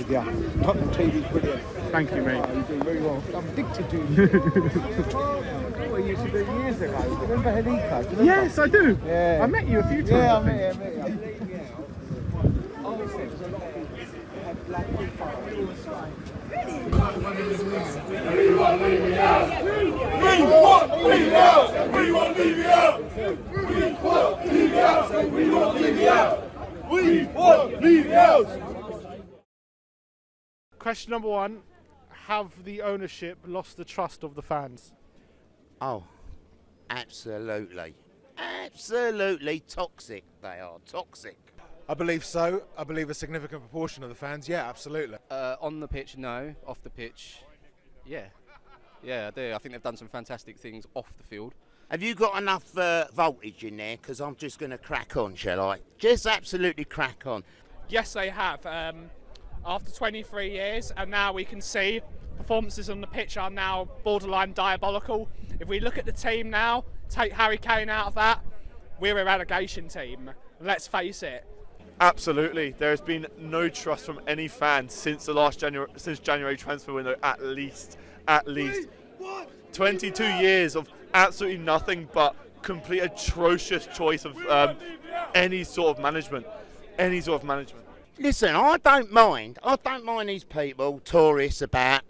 time with you. Tottenham TV, brilliant. Thank you, mate. You're doing very well. I'm addicted to you. What I used to do years ago. Remember Enic? Yes, I do. Yeah. I met you a few times. Yeah, I I think. met you. Question number one: have the ownership lost the trust of the fans? Oh, absolutely. Absolutely toxic they are, toxic. I believe so. I believe a significant proportion of the fans, yeah, absolutely. On the pitch, no. Off the pitch, yeah. Yeah, I do. I think they've done some fantastic things off the field. Have you got enough voltage in there? Because I'm just going to crack on, shall I? Just absolutely crack on. Yes, they have. After 23 years, and now we can see performances on the pitch are now borderline diabolical. If we look at the team now, take Harry Kane out of that, we're a relegation team. Let's face it. Absolutely, there has been no trust from any fan since the last January transfer window. At least. 22 years of absolutely nothing but complete atrocious choice of any sort of management. Listen, I don't mind these people, tourists about,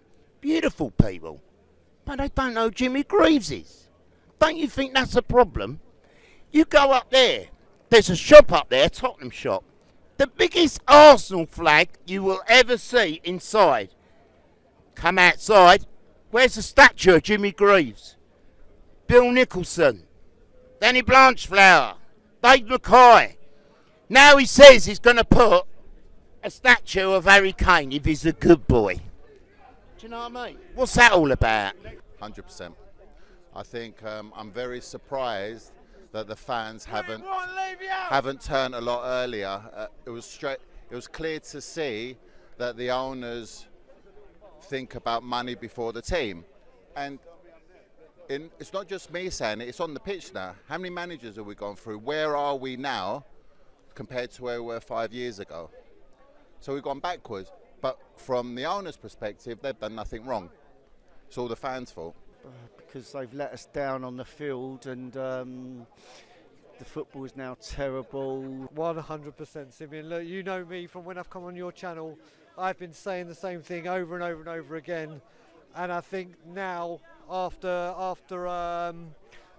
beautiful people, but they don't know Jimmy Greaves is. Don't you think that's a problem? You go up there, there's a shop up there, Tottenham shop, the biggest Arsenal flag you will ever see inside. Come outside, where's the statue of Jimmy Greaves? Bill Nicholson, Danny Blanchflower, Dave McKay. Now he says he's going to put a statue of Harry Kane if he's a good boy. Do you know what I mean? What's that all about? 100%. I think I'm very surprised that the fans haven't turned a lot earlier. It was clear to see that the owners think about money before the team, and it's not just me saying it. It's on the pitch now. How many managers have we gone through? Where are we now compared to where we were 5 years ago? So we've gone backwards. But from the owner's perspective, they've done nothing wrong. It's all the fans' fault. Because they've let us down on the field, and the football is now terrible. 100%, Simeon. Look, you know me from when I've come on your channel. I've been saying the same thing over and over and over again. And I think now, after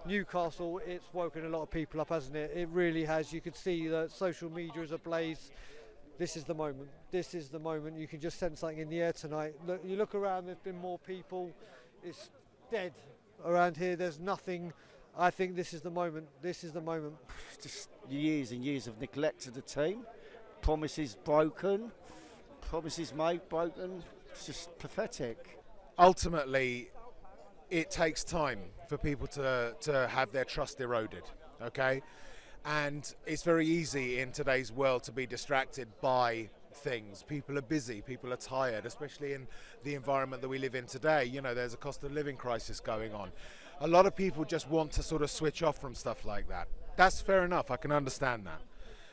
Newcastle, it's woken a lot of people up, hasn't it? It really has. You could see that social media is ablaze. This is the moment. This is the moment. You can just sense something in the air tonight. Look, you look around, there's been more people. It's dead around here. There's nothing. I think this is the moment. This is the moment. Just years and years of neglect of the team. Promises broken. Promises made broken. It's just pathetic. Ultimately, it takes time for people to have their trust eroded, okay? And it's very easy in today's world to be distracted by things. People are busy, people are tired, especially in the environment that we live in today. You know, there's a cost of living crisis going on. A lot of people just want to sort of switch off from stuff like that. That's fair enough, I can understand that.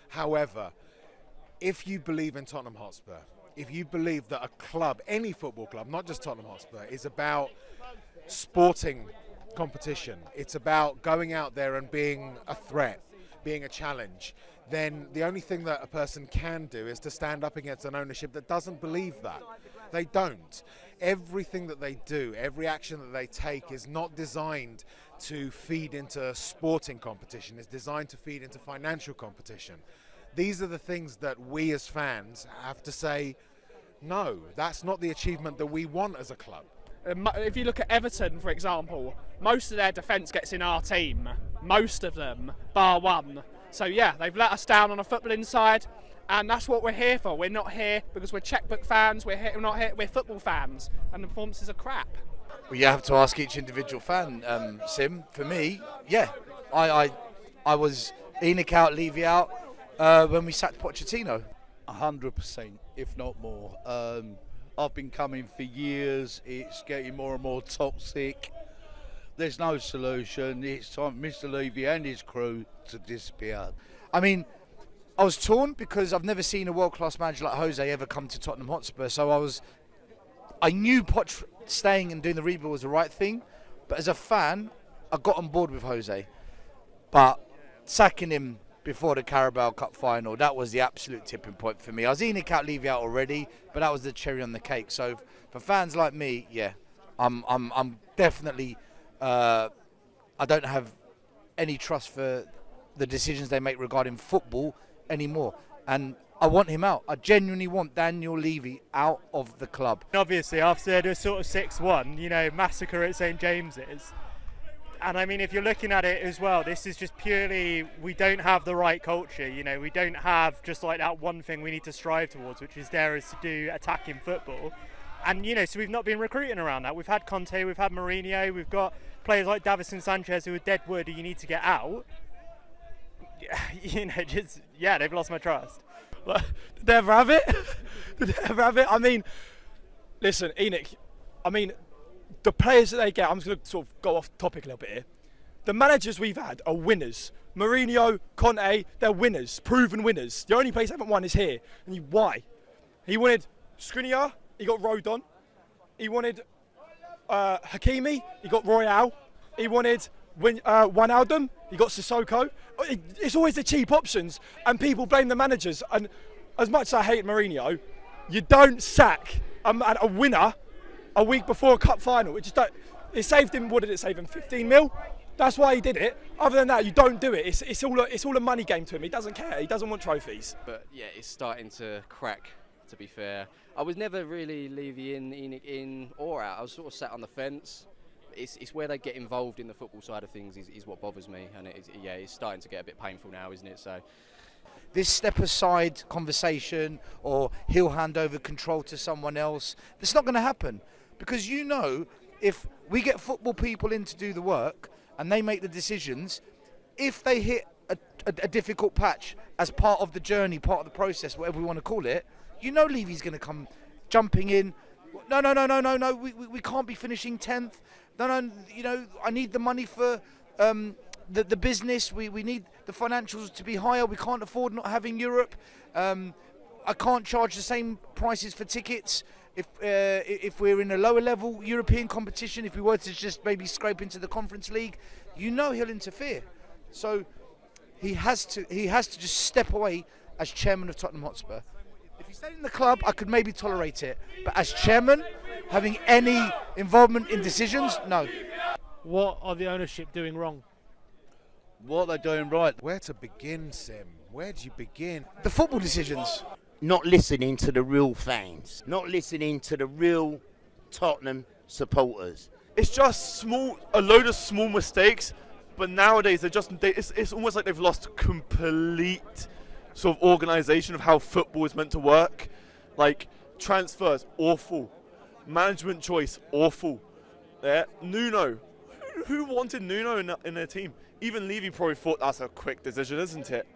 However, if you believe in Tottenham Hotspur, if you believe that a club, any football club, not just Tottenham Hotspur, is about sporting competition, it's about going out there and being a threat, being a challenge, then the only thing that a person can do is to stand up against an ownership that doesn't believe that. They don't. Everything that they do, every action that they take is not designed to feed into sporting competition. It's designed to feed into financial competition. These are the things that we as fans have to say, no, that's not the achievement that we want as a club. If you look at Everton, for example, most of their defence gets in our team. Most of them, bar one. So yeah, they've let us down on a footballing side, and that's what we're here for. We're not here because we're checkbook fans. We're not here. We're football fans, and the performances are crap. Well, you have to ask each individual fan, Sim. For me, yeah, I was Enic out, Levy out when we sacked Pochettino. 100%, if not more. I've been coming for years. It's getting more and more toxic. There's no solution. It's time for Mr. Levy and his crew to disappear. I mean, I was torn because I've never seen a world-class manager like Jose ever come to Tottenham Hotspur. So I knew Poch staying and doing the rebuild was the right thing, but as a fan, I got on board with Jose. But sacking him before the Carabao Cup final, that was the absolute tipping point for me. I was Enic out, Levy out already, but that was the cherry on the cake. So for fans like me, yeah, I'm definitely. I don't have any trust for the decisions they make regarding football anymore, and I want him out. I genuinely want Daniel Levy out of the club. Obviously, after the sort of 6-1, massacre at St James's, and I mean, if you're looking at it as well, this is just purely, we don't have the right culture. We don't have just like that one thing we need to strive towards, which is dare us to do attacking football. And so we've not been recruiting around that. We've had Conte, we've had Mourinho, we've got players like Davison Sanchez who are dead wood who you need to get out. They've lost my trust. Did they ever have it? Did they ever have it? I mean, listen, Enic, the players that they get, I'm just going to sort of go off topic a little bit here. The managers we've had are winners. Mourinho, Conte, they're winners, proven winners. The only place they haven't won is here. And why? He wanted Skriniar, he got Rodon. He wanted Hakimi, he got Royale. He wanted Wijnaldum, he got Sissoko. It's always the cheap options, and people blame the managers. And as much as I hate Mourinho, you don't sack a winner a week before a cup final. It saved him. What did it save him? 15 mil. That's why he did it. Other than that, you don't do it. It's all a money game to him. He doesn't care. He doesn't want trophies. But yeah, it's starting to crack. To be fair, I was never really Levy in, Enic in or out. I was sort of sat on the fence. It's where they get involved in the football side of things is what bothers me, and it's starting to get a bit painful now, isn't it? So this step aside conversation, or he'll hand over control to someone else, it's not going to happen, because if we get football people in to do the work and they make the decisions, if they hit a difficult patch as part of the journey, part of the process, whatever we want to call it, Levy's going to come jumping in. No, we can't be finishing 10th. No, I need the money for the business. We need the financials to be higher. We can't afford not having Europe. I can't charge the same prices for tickets if we're in a lower level European competition. If we were to just maybe scrape into the Conference League, he'll interfere. So he has to just step away as chairman of Tottenham Hotspur. If he stayed in the club, I could maybe tolerate it. But as chairman, having any involvement in decisions, no. What are the ownership doing wrong? What are they doing right? Where to begin, Sim? Where do you begin? The football decisions. Not listening to the real fans. Not listening to the real Tottenham supporters. It's just a load of small mistakes, but nowadays it's almost like they've lost complete sort of organisation of how football is meant to work. Like transfers, awful. Management choice, awful. Nuno. Who wanted Nuno in their team? Even Levy probably thought that's a quick decision, isn't it?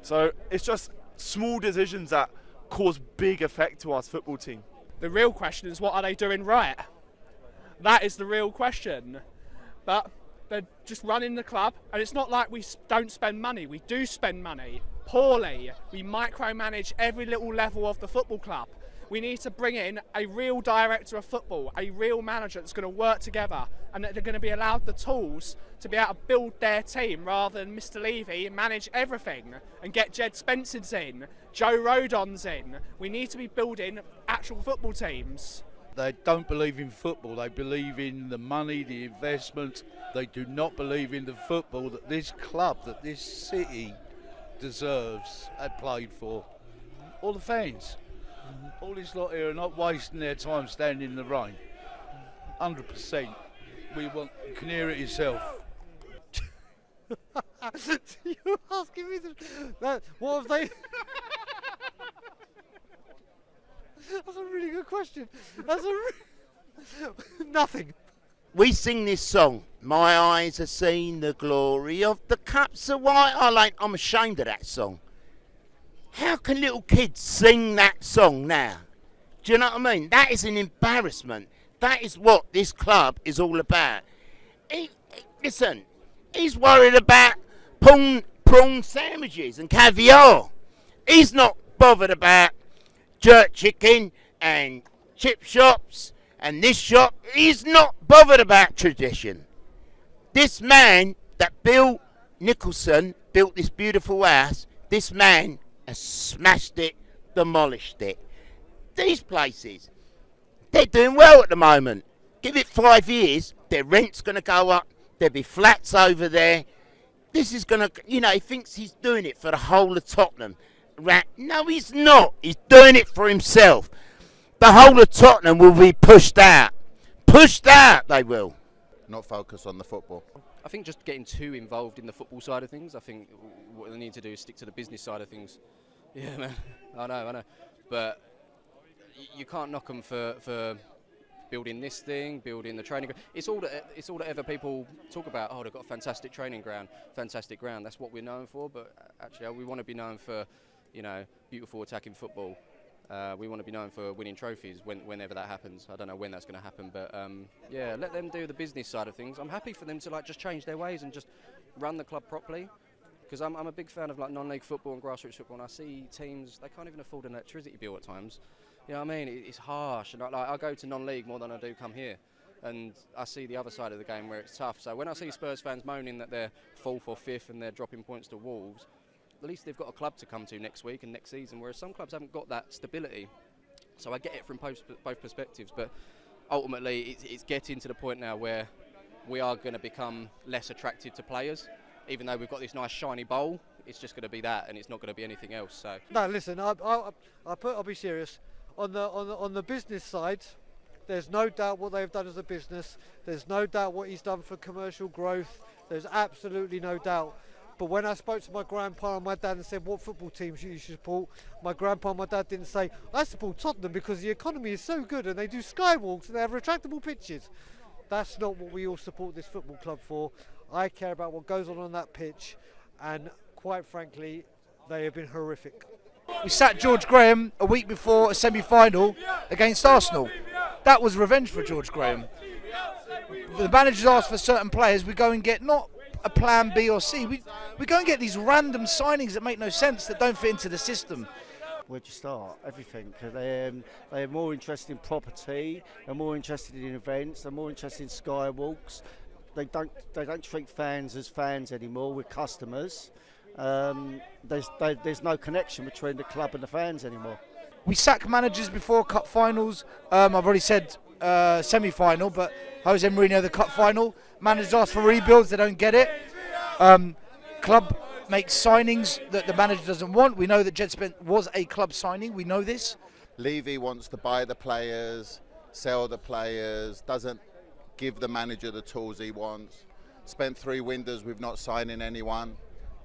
So it's just small decisions that cause big effect to our football team. The real question is, what are they doing right? That is the real question. But they're just running the club, and it's not like we don't spend money. We do spend money. Poorly. We micromanage every little level of the football club. We need to bring in a real director of football, a real manager that's going to work together, and that they're going to be allowed the tools to be able to build their team rather than Mr. Levy manage everything and get Jed Spencer's in, Joe Rodon's in. We need to be building actual football teams. They don't believe in football. They believe in the money, the investment. They do not believe in the football that this club, that this city deserves and played for. All the fans. All this lot here are not wasting their time standing in the rain. 100%. You can hear it yourself. You're asking me what have they... That's a really good question. Nothing. We sing this song. My eyes have seen the glory of the cups of white. I'm ashamed of that song. How can little kids sing that song now? Do you know what I mean? That is an embarrassment. That is what this club is all about. Listen, he's worried about prawn sandwiches and caviar. He's not bothered about jerk chicken and chip shops and this shop. He's not bothered about tradition. This man that Bill Nicholson built this beautiful house, this man has smashed it, demolished it. These places, they're doing well at the moment. Give it 5 years, their rent's going to go up, there'll be flats over there. This is going to, you know, he thinks he's doing it for the whole of Tottenham. Right? No, he's not. He's doing it for himself. The whole of Tottenham will be pushed out. Pushed out, they will. Not focus on the football. I think just getting too involved in the football side of things. I think what they need to do is stick to the business side of things. Yeah, man. I know. But you can't knock them for building this thing, building the training ground. It's all that ever people talk about. Oh, they've got a fantastic training ground, fantastic ground. That's what we're known for. But actually, we want to be known for, you know, beautiful attacking football. We want to be known for winning trophies whenever that happens. I don't know when that's going to happen, but yeah, let them do the business side of things. I'm happy for them to just change their ways and just run the club properly. Because I'm a big fan of non-league football and grassroots football, and I see teams, they can't even afford an electricity bill at times. You know what I mean? It's harsh, and I go to non-league more than I do come here, and I see the other side of the game where it's tough. So when I see Spurs fans moaning that they're 4th or 5th and they're dropping points to Wolves, at least they've got a club to come to next week and next season, whereas some clubs haven't got that stability. So I get it from both perspectives, but ultimately it's getting to the point now where we are going to become less attractive to players. Even though we've got this nice shiny bowl, it's just going to be that, and it's not going to be anything else. So no, listen, I'll be serious. On the business side, there's no doubt what they've done as a business. There's no doubt what he's done for commercial growth. There's absolutely no doubt. But when I spoke to my grandpa and my dad and said what football teams you should support, my grandpa and my dad didn't say, I support Tottenham because the economy is so good and they do skywalks and they have retractable pitches. That's not what we all support this football club for. I care about what goes on that pitch, and quite frankly, they have been horrific. We sat George Graham a week before a semi-final against Arsenal. That was revenge for George Graham. The managers asked for certain players, we go and get not a plan B or C, we go and get these random signings that make no sense, that don't fit into the system. Where'd you start? Everything. They're more interested in property, they're more interested in events, they're more interested in skywalks. They don't treat fans as fans anymore, we're customers. There's no connection between the club and the fans anymore. We sack managers before cup finals. I've already said semi-final, but Jose Mourinho, the cup final. Managers ask for rebuilds, they don't get it. Club makes signings that the manager doesn't want. We know that Jed Spence was a club signing, we know this. Levy wants to buy the players, sell the players, doesn't give the manager the tools he wants. Spent 3 windows with not signing anyone.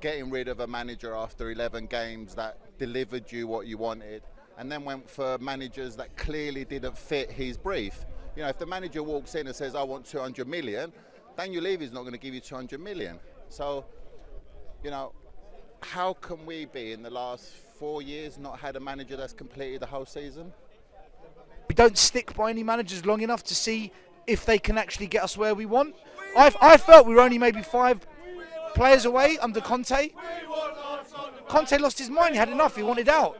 Getting rid of a manager after 11 games that delivered you what you wanted, and then went for managers that clearly didn't fit his brief. You know, if the manager walks in and says, I want 200 million, Daniel Levy's not going to give you 200 million. So, you know, how can we be in the last 4 years not had a manager that's completed the whole season? We don't stick by any managers long enough to see if they can actually get us where we want. I felt we were only maybe 5 players away under Conte. Conte lost his mind, he had enough, he wanted out.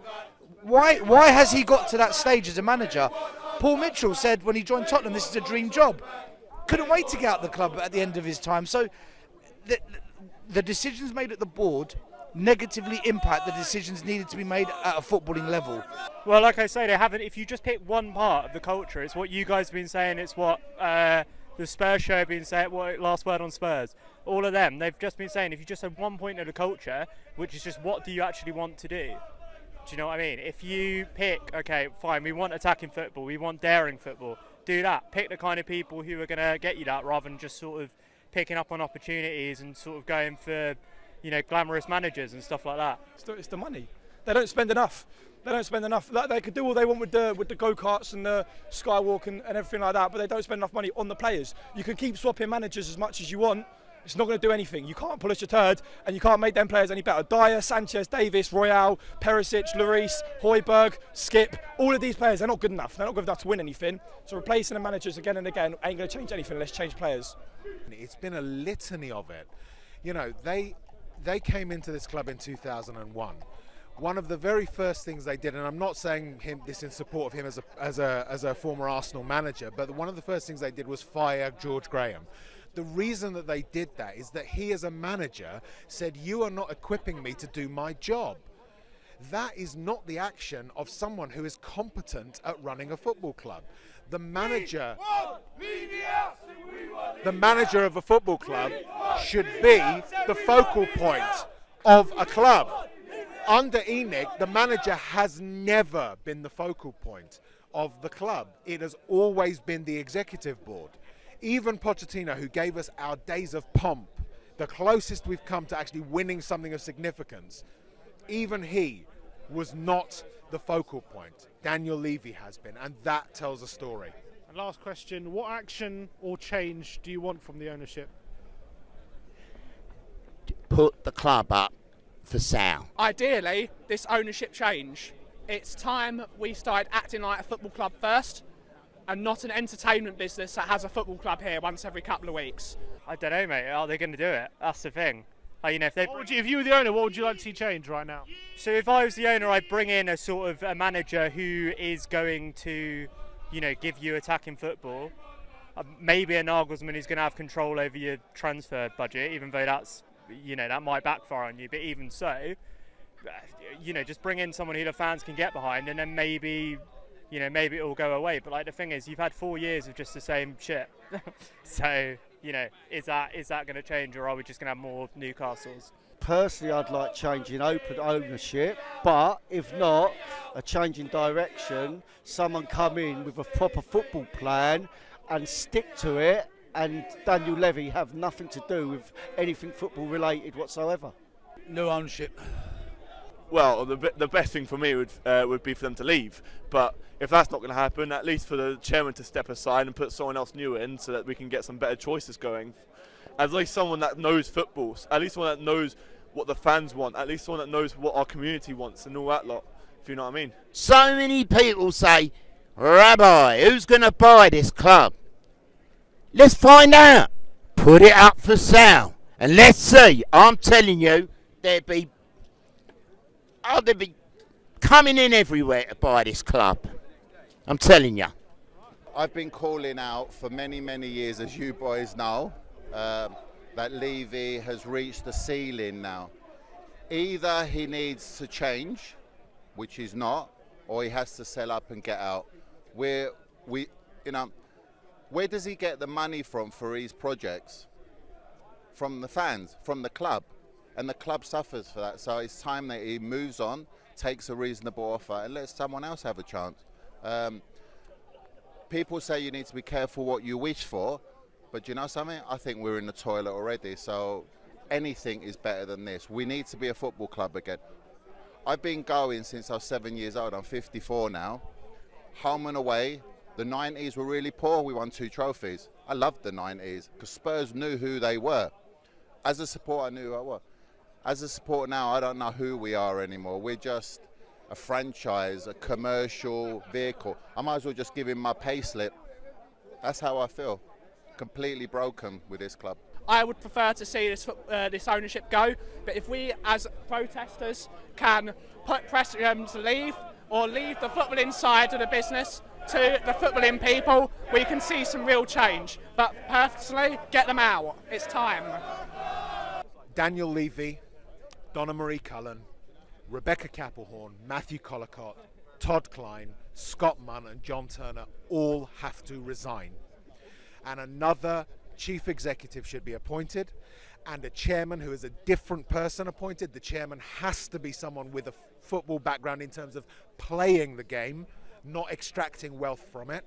Why has he got to that stage as a manager? Paul Mitchell said when he joined Tottenham, this is a dream job. Couldn't wait to get out of the club at the end of his time. So the decisions made at the board negatively impact the decisions needed to be made at a footballing level. Well, like I say, they haven't. If you just pick one part of the culture, it's what you guys have been saying, it's what the Spurs show have been saying, what Last Word on Spurs. All of them, they've just been saying, if you just have one point of the culture, which is just what do you actually want to do? Do you know what I mean? If you pick, okay, fine, we want attacking football, we want daring football, do that. Pick the kind of people who are going to get you that, rather than just sort of picking up on opportunities and sort of going for, you know, glamorous managers and stuff like that. It's the money. They don't spend enough. They could do all they want with the go-karts and the skywalk and everything like that, but they don't spend enough money on the players. You can keep swapping managers as much as you want. It's not going to do anything. You can't polish a turd, and you can't make them players any better. Dyer, Sanchez, Davis, Royale, Perisic, Lloris, Højbjerg, Skip, all of these players, they're not good enough. They're not good enough to win anything. So replacing the managers again and again ain't going to change anything. Let's change players. It's been a litany of it. You know, they came into this club in 2001 one of the very first things they did, and I'm not saying this in support of him as a former Arsenal manager, but one of the first things they did was fire George Graham. The reason that they did that is that he, as a manager, said, "You are not equipping me to do my job." That is not the action of someone who is competent at running a football club. The manager of a football club should be the focal point of a club. Under Enic, the manager has never been the focal point of the club. It has always been the executive board. Even Pochettino, who gave us our days of pomp, the closest we've come to actually winning something of significance, even he was not the focal point. Daniel Levy has been, and that tells a story. And last question, what action or change do you want from the ownership? Put the club up for sale. Ideally, this ownership change. It's time we started acting like a football club first and not an entertainment business that has a football club here once every couple of weeks. I don't know, mate. Are they going to do it? That's the thing. Like, you know, if you were the owner, what would you like to see change right now? So if I was the owner, I'd bring in a sort of a manager who is going to, you know, give you attacking football. Maybe a Nagelsmann who's going to have control over your transfer budget, even though that's, you know, that might backfire on you. But even so, you know, just bring in someone who the fans can get behind, and then maybe, you know, maybe it will go away. But like the thing is, you've had 4 years of just the same shit. So, you know, is that going to change, or are we just going to have more Newcastles? Personally, I'd like change in open ownership, but if not, a change in direction, someone come in with a proper football plan and stick to it, and Daniel Levy have nothing to do with anything football related whatsoever. No ownership. Well, the best thing for me would be for them to leave. But if that's not going to happen, at least for the chairman to step aside and put someone else new in, so that we can get some better choices going. At least someone that knows football, at least someone that knows what the fans want, at least someone that knows what our community wants and all that lot, if you know what I mean. So many people say, "Rabbi, who's going to buy this club?" Let's find out. Put it up for sale. And let's see. I'm telling you, they'd be coming in everywhere to buy this club. I'm telling you. I've been calling out for many, many years, as you boys know, that Levy has reached the ceiling now. Either he needs to change, which he's not, or he has to sell up and get out. Where does he get the money from for his projects? From the fans, from the club. And the club suffers for that. So it's time that he moves on, takes a reasonable offer, and lets someone else have a chance. People say you need to be careful what you wish for, but you know something? I think we're in the toilet already, so anything is better than this. We need to be a football club again. I've been going since I was 7 years old. I'm 54 now. Home and away. The 90s were really poor. We won 2 trophies. I loved the 90s because Spurs knew who they were. As a supporter, I knew who I was. As a supporter now, I don't know who we are anymore. We're just a franchise, a commercial vehicle. I might as well just give him my pay slip. That's how I feel. Completely broken with this club. I would prefer to see this ownership go, but if we as protesters can put pressure to leave, or leave the footballing side of the business to the footballing people, we can see some real change. But personally, get them out. It's time. Daniel Levy, Donna Marie Cullen, Rebecca Kappelhorn, Matthew Collicott, Todd Klein, Scott Munn and John Turner all have to resign. And another chief executive should be appointed, and a chairman who is a different person appointed. The chairman has to be someone with a football background in terms of playing the game, not extracting wealth from it.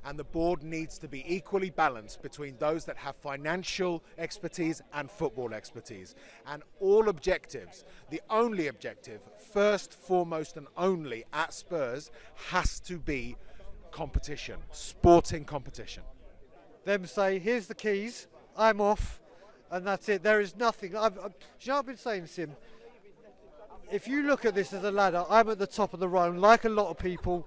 And the board needs to be equally balanced between those that have financial expertise and football expertise. And all objectives, the only objective, first, foremost and only at Spurs, has to be competition, sporting competition. Them say, here's the keys, I'm off, and that's it. There is nothing. Do you know what I've been saying, Sim? If you look at this as a ladder, I'm at the top of the rung, like a lot of people,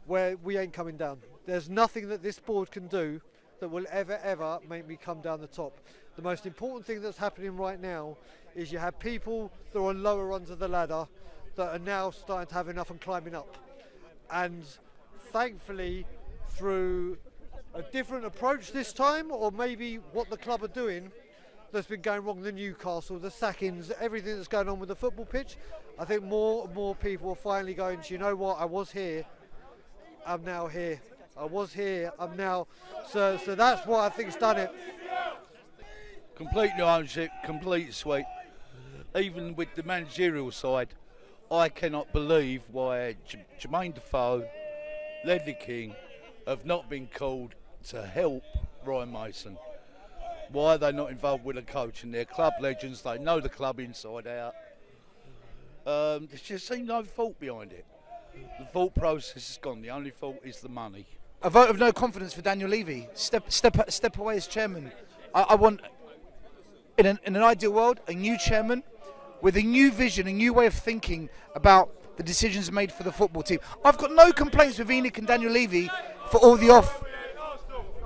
where we ain't coming down. There's nothing that this board can do that will ever make me come down the top. The most important thing that's happening right now is you have people that are on lower runs of the ladder that are now starting to have enough and climbing up. And thankfully, through a different approach this time, or maybe what the club are doing that's been going wrong, the Newcastle, the sackings, everything that's going on with the football pitch, I think more and more people are finally going, do you know what, I was here, I'm now here. I was here, I'm now. So that's what I think's done it. Complete new ownership, complete sweep. Even with the managerial side, I cannot believe why Jermaine Defoe, Ledley King have not been called to help Ryan Mason. Why are they not involved with the coach? And they're club legends, they know the club inside out. There just seems no fault behind it. The thought process is gone, the only fault is the money. A vote of no confidence for Daniel Levy. Step away as chairman. I want, in an ideal world, a new chairman with a new vision, a new way of thinking about the decisions made for the football team. I've got no complaints with Enic and Daniel Levy for all the off.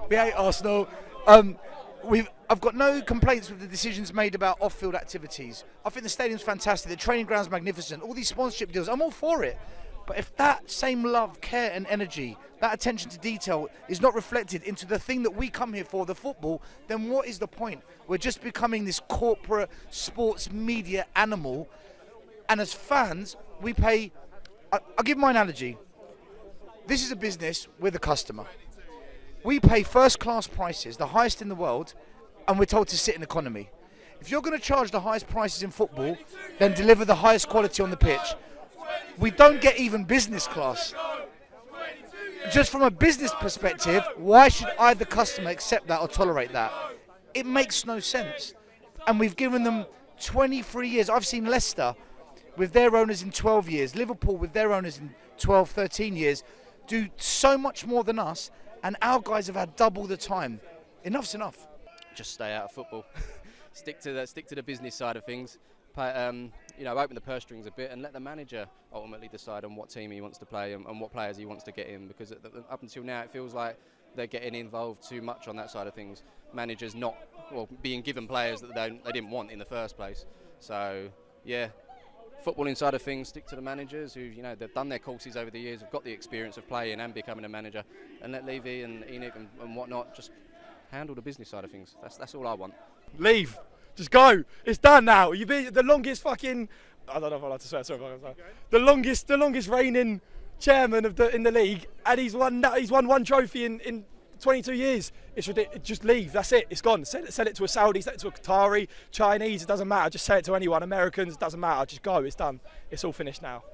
We hate Arsenal. I've got no complaints with the decisions made about off-field activities. I think the stadium's fantastic. The training ground's magnificent. All these sponsorship deals, I'm all for it. But if that same love, care and energy, that attention to detail is not reflected into the thing that we come here for, the football, then what is the point? We're just becoming this corporate sports media animal. And as fans, we pay... I'll give my analogy. This is a business, we're the customer. We pay first-class prices, the highest in the world, and we're told to sit in economy. If you're going to charge the highest prices in football, then deliver the highest quality on the pitch. We don't get even business class. Just from a business perspective, why should I, the customer, accept that or tolerate that? It makes no sense. And we've given them 23 years. I've seen Leicester with their owners in 12 years, Liverpool with their owners in 12, 13 years, do so much more than us, and our guys have had double the time. Enough's enough. Just stay out of football. stick to the business side of things. Open the purse strings a bit and let the manager ultimately decide on what team he wants to play and what players he wants to get in, because up until now it feels like they're getting involved too much on that side of things. Managers being given players that they didn't want in the first place. So yeah, footballing side of things, stick to the managers who they've done their courses over the years, have got the experience of playing and becoming a manager, and let Levy and Enic and whatnot just handle the business side of things. That's all I want. Leave. Just go. It's done now. You've been the longest fucking... I don't know if I'm allowed to swear. Sorry. The longest reigning chairman in the league, and he's won one trophy in 22 years. It's ridiculous. Just leave. That's it. It's gone. Sell it to a Saudi, sell it to a Qatari, Chinese. It doesn't matter. Just sell it to anyone. Americans. It doesn't matter. Just go. It's done. It's all finished now.